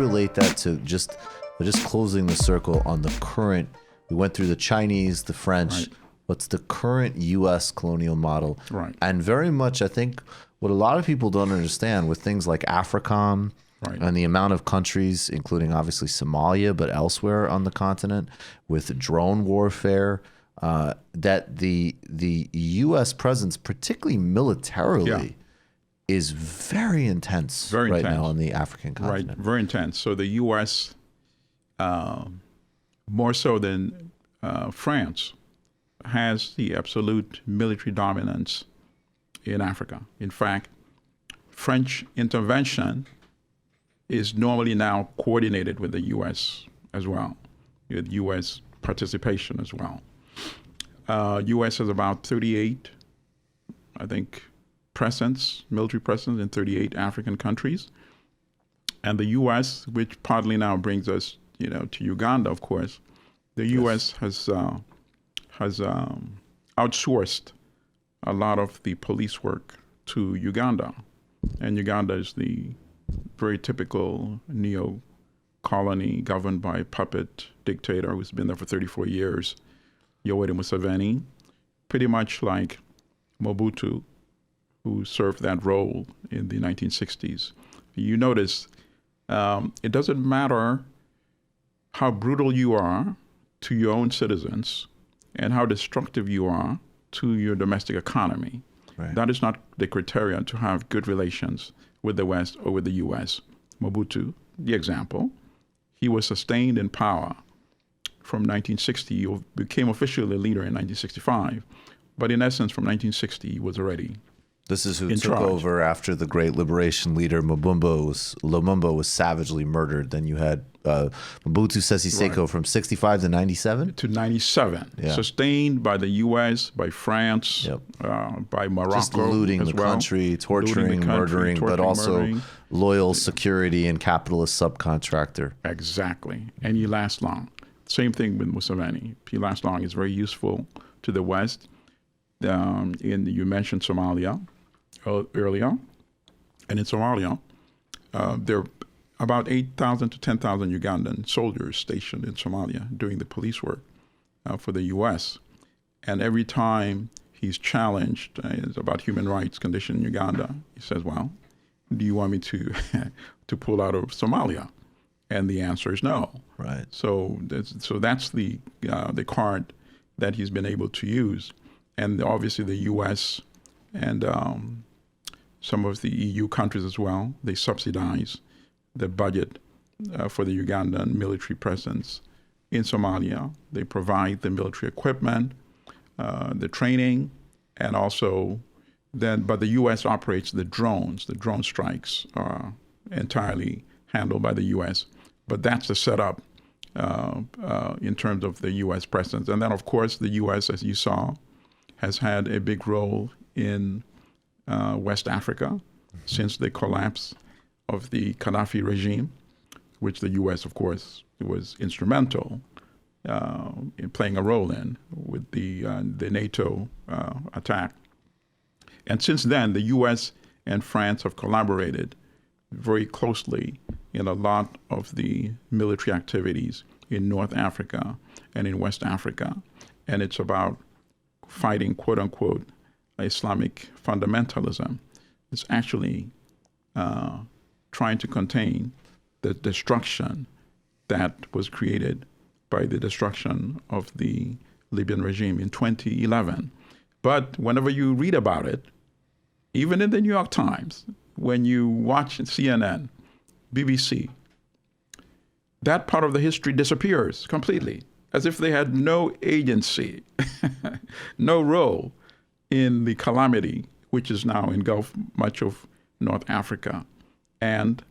relate that to just closing the circle on the current? We went through the Chinese, the French. Right. What's the current U.S. colonial model? Right. And very much, I think, what a lot of people don't understand with things like AFRICOM, Right. and the amount of countries, including obviously Somalia, but elsewhere on the continent, with drone warfare, that the U.S. presence, particularly militarily, is very intense now on the African continent. Right, very intense. So the U.S., more so than France, has the absolute military dominance in Africa. In fact, French intervention is normally now coordinated with the U.S. as well, with U.S. participation as well. U.S. has about 38, I think, military presence in 38 African countries. And the U.S., which partly now brings us, to Uganda, of course, the U.S. has outsourced a lot of the police work to Uganda. And Uganda is the very typical neo-colony governed by a puppet dictator who's been there for 34 years, Yoweri Museveni, pretty much like Mobutu, who served that role in the 1960s. You notice it doesn't matter how brutal you are to your own citizens and how destructive you are to your domestic economy. Right. That is not the criterion to have good relations with the West or with the U.S. Mobutu, the example, he was sustained in power from 1960. He became officially a leader in 1965. But in essence, from 1960, he was already This is who in took charge. over after the great liberation leader Lumumba was savagely murdered. Then you had Mobutu Sese Seko from 65 to 97? To 97, sustained by the U.S., by France, by Morocco, just looting the country, torturing, murdering, but also loyal security and capitalist subcontractor. Exactly. And he lasts long. Same thing with Museveni. He lasts long. He's very useful to the West. You mentioned Somalia earlier. And in Somalia, there are about 8,000 to 10,000 Ugandan soldiers stationed in Somalia doing the police work for the U.S. And every time he's challenged about human rights condition in Uganda, he says, well, do you want me to pull out of Somalia? And the answer is no. Right. So that's the card that he's been able to use. And obviously the U.S. and some of the EU countries as well, they subsidize the budget for the Ugandan military presence in Somalia. They provide the military equipment, the training, and also but the U.S. operates the drones. The drone strikes are entirely handled by the U.S. But that's the setup in terms of the U.S. presence. And then, of course, the U.S., as you saw, has had a big role in West Africa since the collapse of the Gaddafi regime, which the U.S., of course, was instrumental in playing a role in with the NATO attack. And since then, the U.S. and France have collaborated very closely in a lot of the military activities in North Africa and in West Africa. And it's about fighting, quote unquote, Islamic fundamentalism. It's actually trying to contain the destruction that was created by the destruction of the Libyan regime in 2011. But whenever you read about it, even in the New York Times, when you watch CNN, BBC, that part of the history disappears completely, as if they had no agency, no role in the calamity which is now engulfed much of North Africa and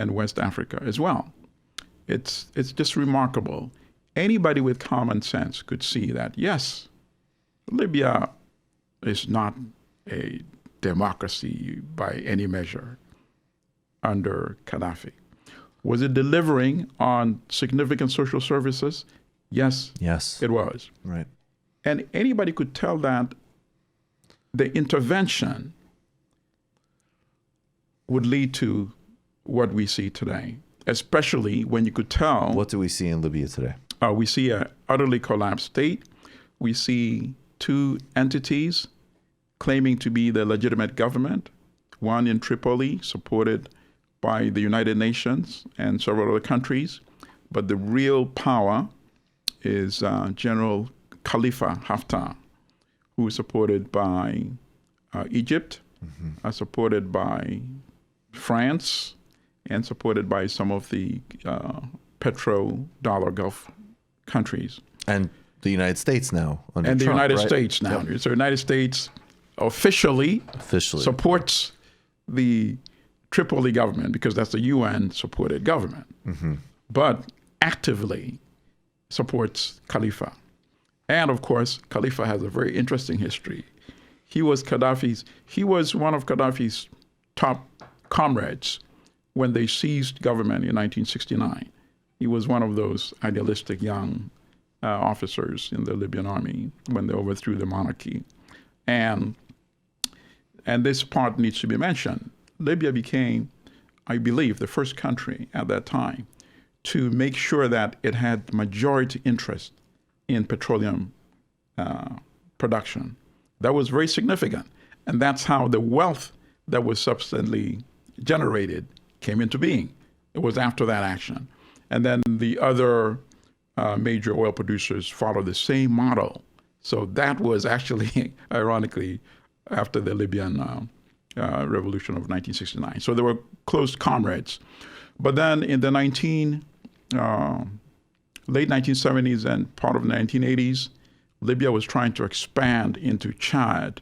West Africa as well. It's just remarkable. Anybody with common sense could see that, yes, Libya is not a democracy by any measure under Gaddafi. Was it delivering on significant social services? Yes. Yes. It was. Right. And anybody could tell that the intervention would lead to what we see today, especially when you could tell. What do we see in Libya today? We see an utterly collapsed state. We see two entities claiming to be the legitimate government, one in Tripoli, supported by the United Nations and several other countries. But the real power is General Khalifa Haftar, who is supported by Egypt, supported by France, and supported by some of the petrodollar Gulf countries. And the United States now under And the Trump, United right? States now. Yep. So the United States officially supports the Tripoli government because that's the UN-supported government, but actively supports Khalifa. And of course, Khalifa has a very interesting history. He was one of Gaddafi's top comrades when they seized government in 1969. He was one of those idealistic young officers in the Libyan army when they overthrew the monarchy. And this part needs to be mentioned. Libya became, I believe, the first country at that time to make sure that it had majority interest in petroleum production. That was very significant. And that's how the wealth that was subsequently generated came into being. It was after that action. And then the other major oil producers followed the same model. So that was actually, ironically, after the Libyan revolution of 1969. So they were close comrades. But then in the late 1970s and part of the 1980s, Libya was trying to expand into Chad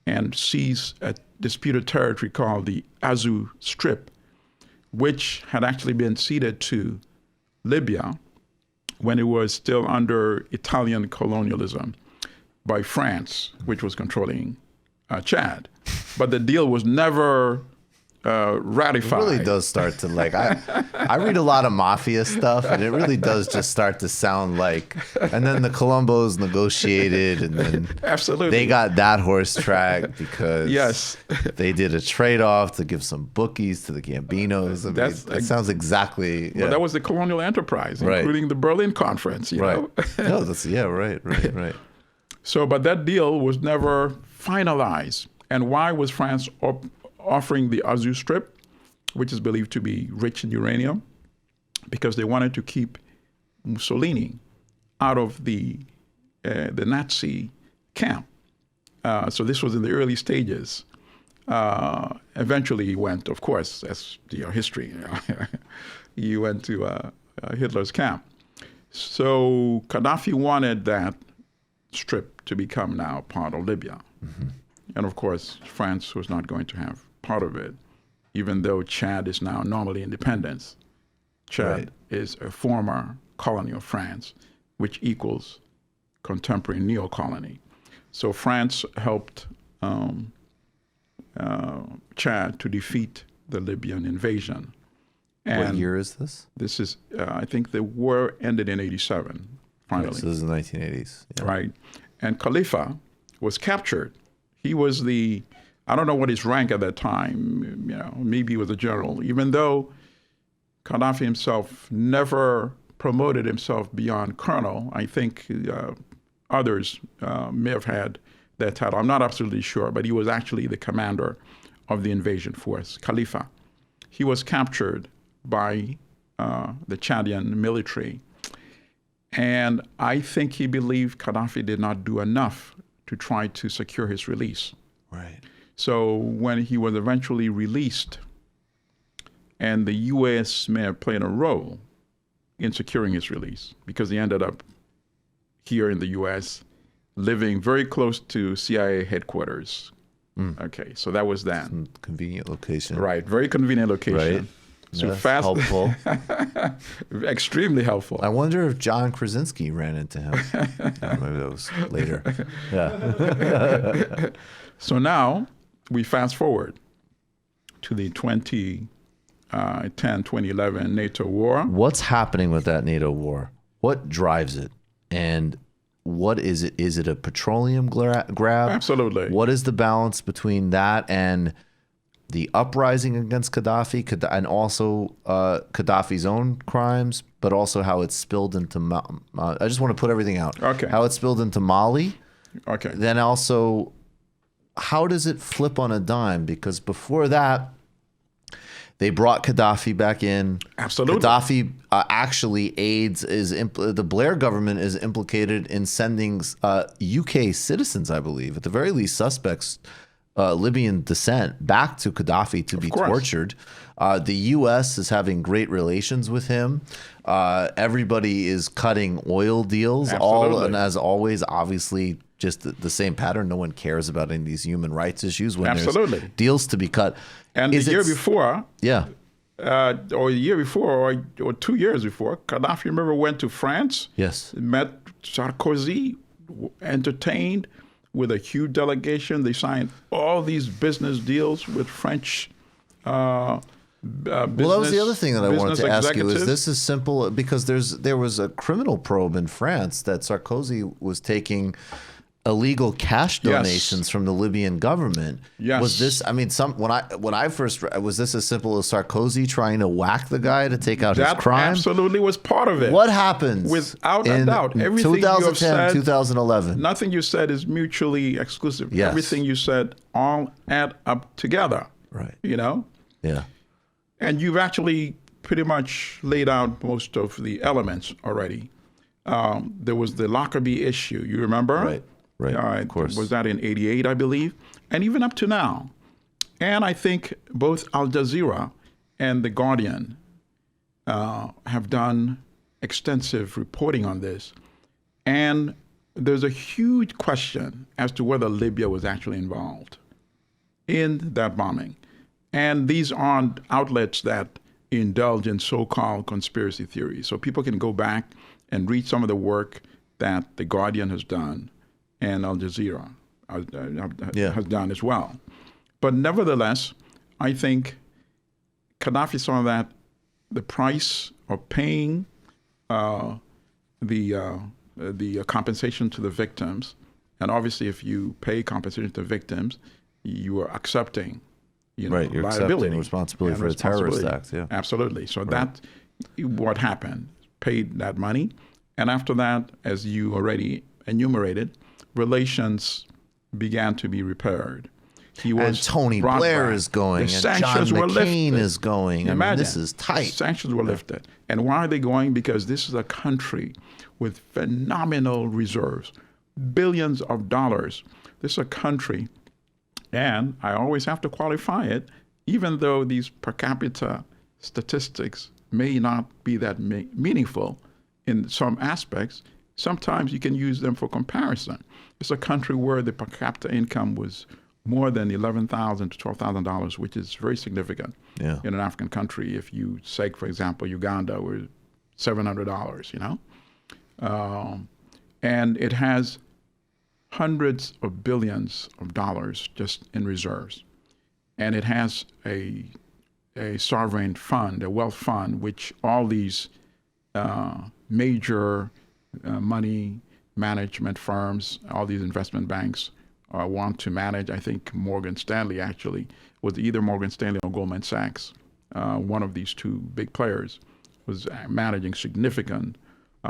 and seize a disputed territory called the Azu Strip, which had actually been ceded to Libya when it was still under Italian colonialism by France, which was controlling Chad. But the deal was never ratified. It really does start to I read a lot of mafia stuff, and it really does just start to sound like, and then the Colombos negotiated, and then Absolutely. they got that horse track because Yes. they did a trade-off to give some bookies to the Gambinos. I mean, that sounds exactly. Well, that was the colonial enterprise, Right. including the Berlin Conference, you know? No, right. So, but that deal was never finalized. And why was France offering the Azu Strip, which is believed to be rich in uranium? Because they wanted to keep Mussolini out of the Nazi camp. So this was in the early stages. Eventually he went, of course, as history, he went to Hitler's camp. So Gaddafi wanted that strip to become now part of Libya. And of course, France was not going to have part of it, even though Chad is now normally independent. Chad is a former colony of France, which equals contemporary neocolony. So France helped Chad to defeat the Libyan invasion. And what year is this? This is, I think the war ended in 87, finally. Right, so this is the 1980s. Yeah. Right. And Khalifa was captured. He was I don't know what his rank at that time, maybe he was a general, even though Gaddafi himself never promoted himself beyond colonel. I think others may have had that title. I'm not absolutely sure, but he was actually the commander of the invasion force, Khalifa. He was captured by the Chadian military. And I think he believed Gaddafi did not do enough to try to secure his release. Right. So when he was eventually released, and the U.S. may have played a role in securing his release, because he ended up here in the U.S., living very close to CIA headquarters. Okay, so that was that. Some convenient location. Right, very convenient location. Right. So That's fast, helpful. Extremely helpful. I wonder if John Krasinski ran into him. Maybe that was later. Yeah. So now we fast forward to the 2010-2011 NATO war. What's happening with that NATO war? What drives it? And what is it? Is it a petroleum grab? Absolutely. What is the balance between that and the uprising against Gaddafi, and also Gaddafi's own crimes, but also how it spilled into. I just want to put everything out. Okay. How it spilled into Mali. Okay. Then also, how does it flip on a dime? Because before that, they brought Gaddafi back in. Absolutely. Gaddafi actually aids the Blair government is implicated in sending UK citizens, I believe, at the very least suspects, Libyan descent, back to Gaddafi to be tortured. The U.S. is having great relations with him. Everybody is cutting oil deals. Absolutely. And as always, obviously, just the same pattern. No one cares about any of these human rights issues when there's deals to be cut. And the year before, or the year before, or 2 years before, Gaddafi, remember, went to France. Yes. Met Sarkozy, entertained with a huge delegation. They signed all these business deals with French business. Well, that was the other thing that I wanted to ask you. Is this is simple? Because there was a criminal probe in France that Sarkozy was taking illegal cash donations from the Libyan government. Yes. Was this? I mean, when I first was this as simple as Sarkozy trying to whack the guy to take out his crime? Absolutely was part of it. What happens? Without a doubt, everything 2010, you have said, 2011. Nothing you said is mutually exclusive. Yes. Everything you said all add up together. Right. You know. Yeah. And you've actually pretty much laid out most of the elements already. There was the Lockerbie issue. You remember? Right. Right, of course. Was that in 88, I believe? And even up to now. And I think both Al Jazeera and The Guardian have done extensive reporting on this. And there's a huge question as to whether Libya was actually involved in that bombing. And these aren't outlets that indulge in so-called conspiracy theories. So people can go back and read some of the work that The Guardian has done and Al Jazeera has done as well. But nevertheless, I think Gaddafi saw that the price of paying the compensation to the victims, and obviously if you pay compensation to victims, you are accepting you're liability. accepting responsibility for a terrorist act. Yeah. Absolutely. So that's what happened. Paid that money. And after that, as you already enumerated, relations began to be repaired. And Tony Blair is going, and John McCain is going. I mean, this is tight. Sanctions were lifted. And why are they going? Because this is a country with phenomenal reserves, billions of dollars. This is a country, and I always have to qualify it, even though these per capita statistics may not be that meaningful in some aspects, sometimes you can use them for comparison. It's a country where the per capita income was more than $11,000 to $12,000, which is very significant in an African country. If you take, for example, Uganda, where $700, you know? And it has hundreds of billions of dollars just in reserves. And it has a sovereign fund, a wealth fund, which all these major money management firms, all these investment banks want to manage. I think Morgan Stanley actually was either Morgan Stanley or Goldman Sachs. One of these two big players was managing significant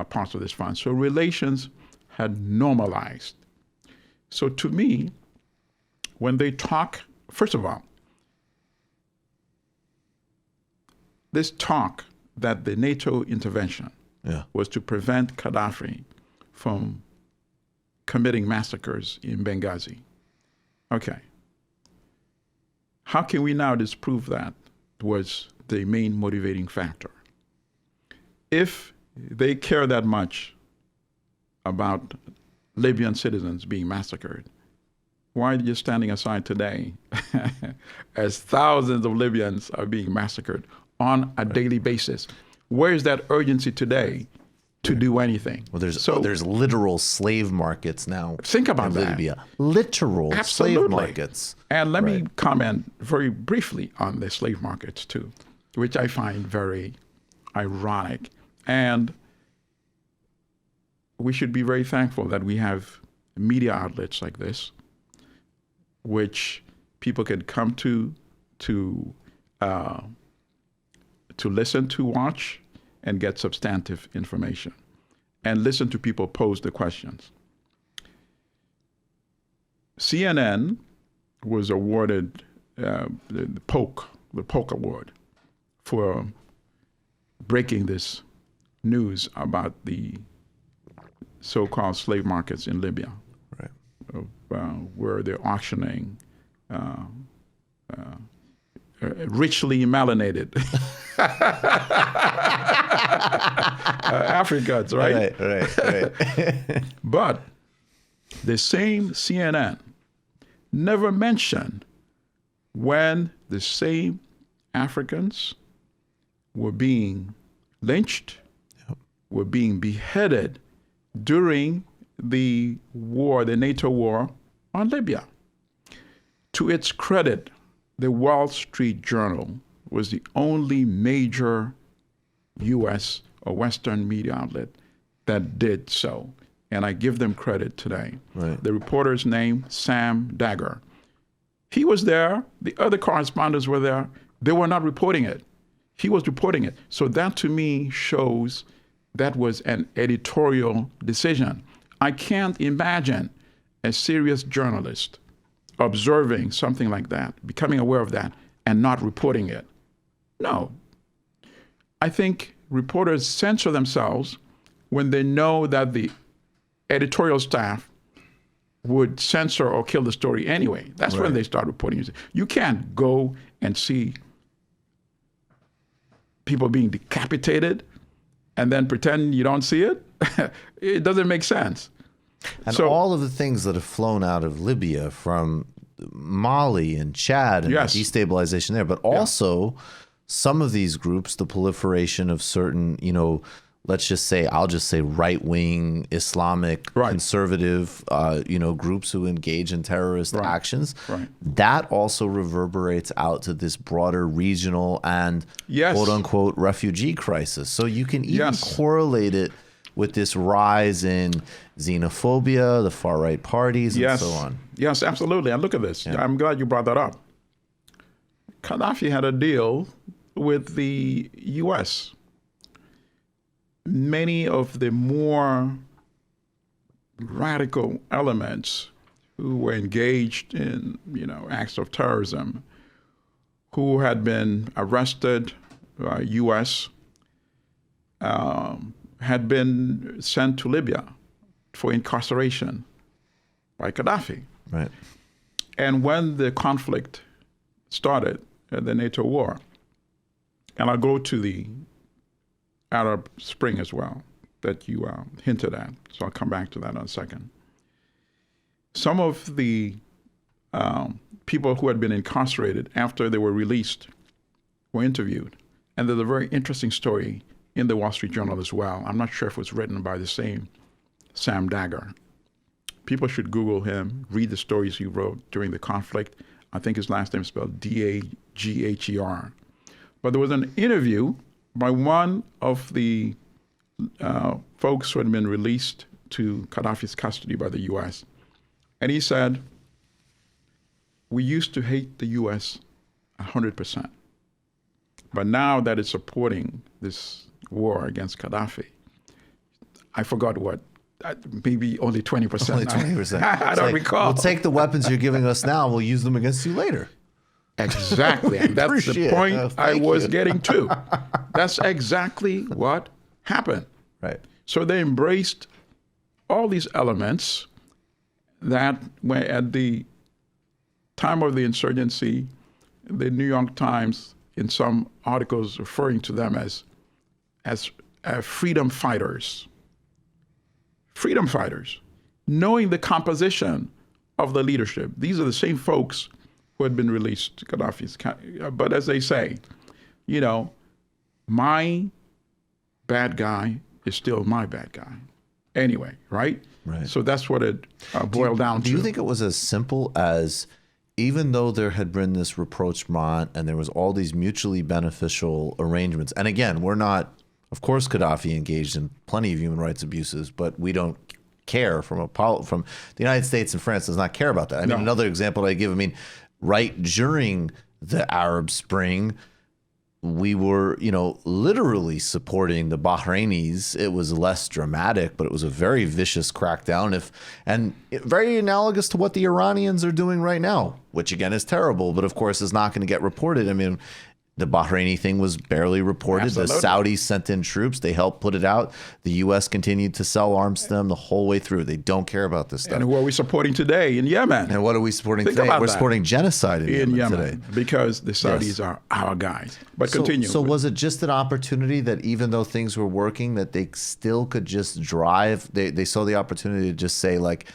parts of this fund. So relations had normalized. So to me, when they talk, first of all, this talk that the NATO intervention was to prevent Gaddafi from committing massacres in Benghazi. Okay. How can we now disprove that was the main motivating factor? If they care that much about Libyan citizens being massacred, why are you standing aside today as thousands of Libyans are being massacred on a daily basis? Where is that urgency today to do anything? Well, there's literal slave markets now. Think about in Libya. Literal slave markets. And let me comment very briefly on the slave markets too, which I find very ironic. And we should be very thankful that we have media outlets like this, which people can come to to listen, to watch, and get substantive information, and listen to people pose the questions. CNN was awarded the Polk Award for breaking this news about the so-called slave markets in Libya, right, where they're auctioning richly melanated Africans, right? Right. But the same CNN never mentioned when the same Africans were being lynched, were being beheaded during the war, the NATO war on Libya. To its credit, the Wall Street Journal was the only major U.S. or Western media outlet that did so. And I give them credit today. Right. The reporter's name, Sam Dagger. He was there. The other correspondents were there. They were not reporting it. He was reporting it. So that to me shows that was an editorial decision. I can't imagine a serious journalist observing something like that, becoming aware of that, and not reporting it. No. I think reporters censor themselves when they know that the editorial staff would censor or kill the story anyway. That's when they start reporting. You can't go and see people being decapitated and then pretend you don't see it. It doesn't make sense. And so, all of the things that have flown out of Libya from Mali and Chad and yes, the destabilization there, but also some of these groups, the proliferation of certain, let's just say, I'll just say right-wing Islamic conservative, groups who engage in terrorist actions. Right. That also reverberates out to this broader regional and quote unquote refugee crisis. So you can even correlate it with this rise in xenophobia, the far-right parties, and so on. Yes, absolutely. And look at this. I'm glad you brought that up. Gaddafi had a deal with the U.S. Many of the more radical elements who were engaged in, acts of terrorism, who had been arrested by U.S., had been sent to Libya for incarceration by Gaddafi. Right. And when the conflict started, the NATO war, and I'll go to the Arab Spring as well, that you hinted at, so I'll come back to that in a second. Some of the people who had been incarcerated after they were released were interviewed. And there's a very interesting story in the Wall Street Journal as well. I'm not sure if it was written by the same Sam Dagger. People should Google him, read the stories he wrote during the conflict. I think his last name is spelled D-A-G-H-E-R. But there was an interview by one of the folks who had been released to Gaddafi's custody by the U.S. And he said, we used to hate the U.S. 100%. But now that it's supporting this war against Gaddafi, I forgot what, maybe only 20%. Only 20%. I don't recall. We'll take the weapons you're giving us now and we'll use them against you later. Exactly. And that's the point I was getting to. That's exactly what happened. Right. So they embraced all these elements that when at the time of the insurgency, the New York Times, in some articles, referring to them as freedom fighters. Freedom fighters, knowing the composition of the leadership. These are the same folks who had been released to Gaddafi's. But as they say, my bad guy is still my bad guy. Anyway, right? Right. So that's what it boiled down to. Do you think it was as simple as, even though there had been this rapprochement and there was all these mutually beneficial arrangements, and again, we're not, of course, Gaddafi engaged in plenty of human rights abuses, but we don't care from the United States and France does not care about that. I mean, another example I give, right during the Arab Spring, we were, literally supporting the Bahrainis. It was less dramatic, but it was a very vicious crackdown, and very analogous to what the Iranians are doing right now, which again is terrible, but of course is not going to get reported. I mean, the Bahraini thing was barely reported. Absolutely. The Saudis sent in troops. They helped put it out. The U.S. continued to sell arms to them the whole way through. They don't care about this stuff. And who are we supporting today in Yemen? And what are we supporting Think today? about We're that. supporting genocide in Yemen today. Because the Saudis are our guys. But continue. So was it just an opportunity that even though things were working, that they still could just drive? They saw the opportunity to just say, like,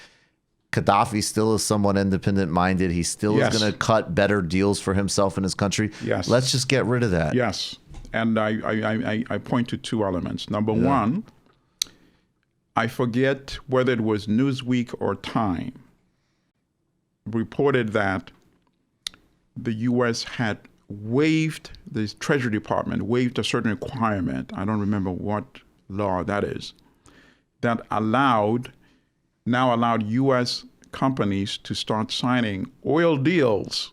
Gaddafi still is somewhat independent-minded. He still is going to cut better deals for himself and his country. Yes. Let's just get rid of that. Yes. And I point to two elements. Number one, I forget whether it was Newsweek or Time reported that the U.S. had waived, the Treasury Department waived a certain requirement. I don't remember what law that is, that now allowed U.S. companies to start signing oil deals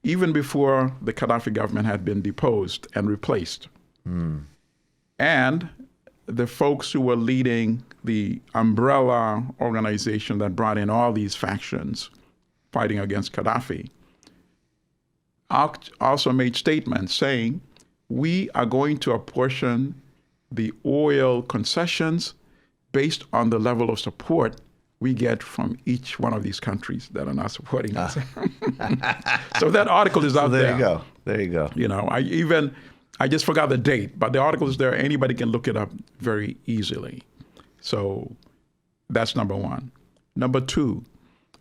even before the Gaddafi government had been deposed and replaced. And the folks who were leading the umbrella organization that brought in all these factions fighting against Gaddafi also made statements saying, we are going to apportion the oil concessions based on the level of support we get from each one of these countries that are not supporting us. So that article is out there. There you go. There you go. I just forgot the date, but the article is there. Anybody can look it up very easily. So that's number one. Number two,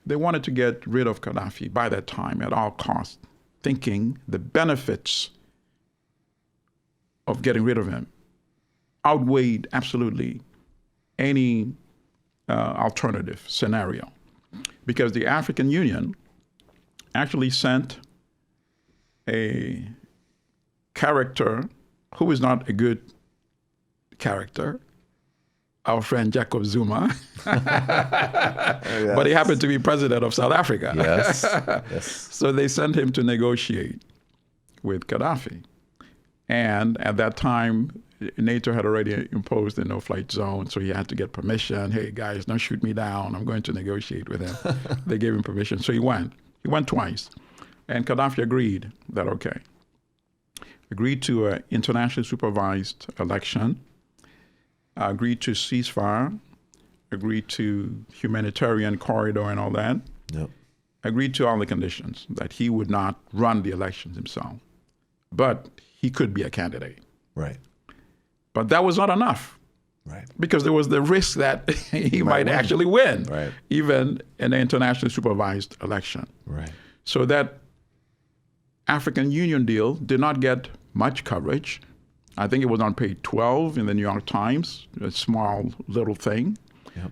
they wanted to get rid of Gaddafi by that time at all costs, thinking the benefits of getting rid of him outweighed absolutely any alternative scenario, because the African Union actually sent a character who is not a good character, our friend Jacob Zuma, but he happened to be president of South Africa. Yes. So they sent him to negotiate with Gaddafi. And at that time, NATO had already imposed a no-flight zone, so he had to get permission. Hey, guys, don't shoot me down. I'm going to negotiate with him. They gave him permission. So he went. He went twice. And Gaddafi agreed that, okay. Agreed to an internationally supervised election, agreed to ceasefire, agreed to humanitarian corridor and all that, agreed to all the conditions that he would not run the elections himself, but he could be a candidate. Right. But that was not enough. Right. Because there was the risk that he might actually win, right, even in an internationally supervised election. Right. So that African Union deal did not get much coverage. I think it was on page 12 in the New York Times, a small little thing. Yep.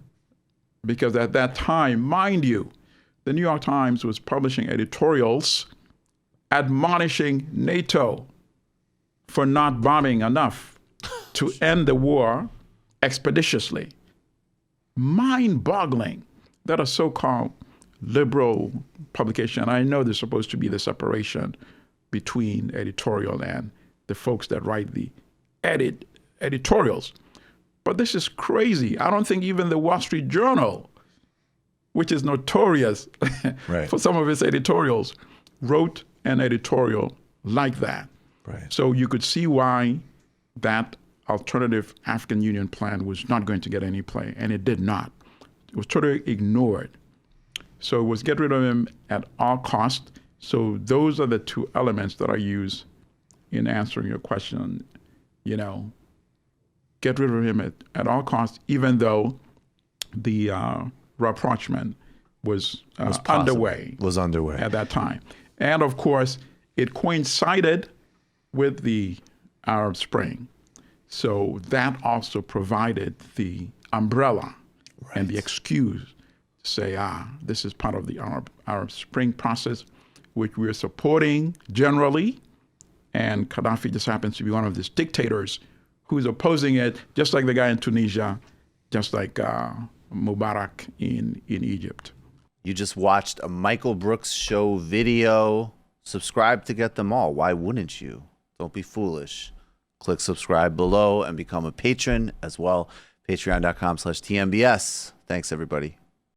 Because at that time, mind you, the New York Times was publishing editorials admonishing NATO for not bombing enough to end the war expeditiously. Mind-boggling that a so-called liberal publication, I know there's supposed to be the separation between editorial and the folks that write the editorials. But this is crazy. I don't think even the Wall Street Journal, which is notorious for some of its editorials, wrote an editorial like that. Right. So you could see why that alternative African Union plan was not going to get any play, and it did not. It was totally ignored. So it was get rid of him at all costs. So those are the two elements that I use in answering your question. Get rid of him at all costs, even though the rapprochement was underway. Was underway at that time. And of course, it coincided with the Arab Spring. So that also provided the umbrella and the excuse to say, this is part of the Arab Spring process, which we're supporting generally. And Gaddafi just happens to be one of these dictators who's opposing it, just like the guy in Tunisia, just like Mubarak in Egypt. You just watched a Michael Brooks show video Subscribe to get them all. Why wouldn't you? Don't be foolish. Click subscribe below and become a patron as well. Patreon.com/TMBS. Thanks, everybody.